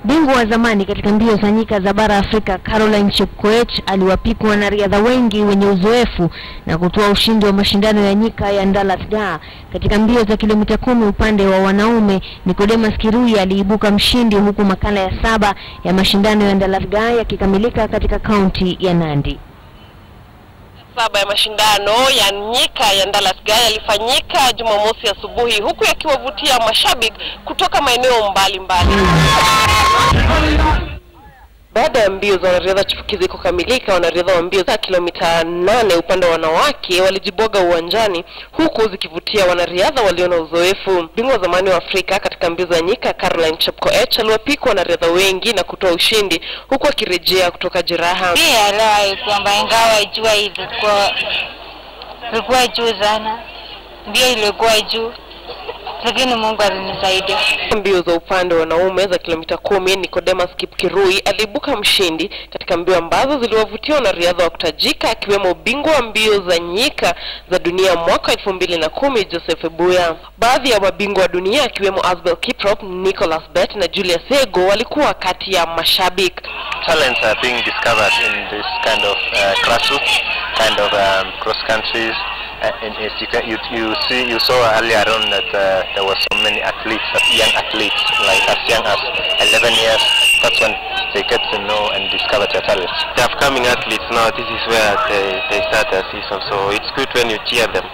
Bingwa wa zamani katika mbio za nyika za bara Afrika Caroline Chepkoech aliwapiku wanariadha wengi wenye uzoefu na kutoa ushindi wa mashindano ya nyika ya Ndalasga. Katika mbio za kilomita 10 upande wa wanaume, Nicodemus Kirui aliibuka mshindi, huku makala ya 7 ya mashindano ya Ndalasga yakikamilika katika kaunti ya Nandi. 7 ya mashindano ya nyika ya Ndalasga yalifanyika Jumamosi asubuhi, huku yakiwavutia mashabiki kutoka maeneo mbalimbali. Baada ya mbio za wanariadha chipukizi kukamilika, wanariadha wa mbio za kilomita 8 upande wa wanawake walijiboga uwanjani, huku zikivutia wanariadha walio na uzoefu. Bingwa zamani wa Afrika katika mbio za nyika Caroline Chepkoech aliwapiku wanariadha wengi na kutoa ushindi, huku akirejea kutoka jeraha. Pia leo kwamba ingawa jua ilikuwa juu sana, mbio ilikuwa juu, lakini Mungu alinisaidia. Mbio za upande wa wanaume za kilomita 10, Nicodemus Kirui aliibuka mshindi katika mbio ambazo ziliwavutia wanariadha wa kutajika, akiwemo bingwa wa mbio za nyika za dunia mwaka 2010 Joseph Ebuya. Baadhi ya mabingwa wa dunia akiwemo Asbel Kiprop, Nicholas Bett na Julius Ego walikuwa kati ya mashabiki. Talents are being discovered in this kind of grassroots kind of cross countries. You saw earlier on that there were so many athletes, young athletes, like as young as 11 years. That's when they get to know and discover their talents. The upcoming athletes now, this is where they start their season, so it's good when you cheer them.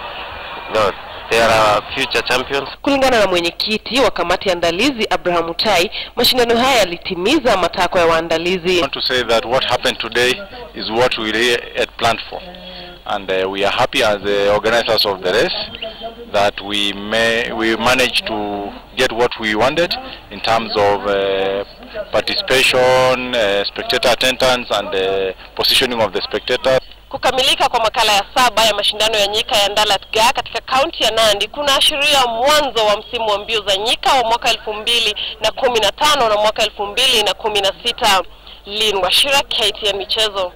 No, they are our future champions. Kulingana na mwenyekiti wa kamati ya andalizi Abraham Mutai, mashindano haya yalitimiza matakwa ya waandalizi. I want to say that what happened today is what we had planned for. And we are happy as the organizers of the race that we managed to get what we wanted in terms of participation, spectator attendance and positioning of the spectators. Kukamilika kwa makala ya 7 ya mashindano ya nyika ya Ndalasga katika kaunti ya Nandi kunaashiria mwanzo wa msimu wa mbio za nyika wa mwaka 2015 na mwaka 2016. Lynn Washira, KTN Michezo.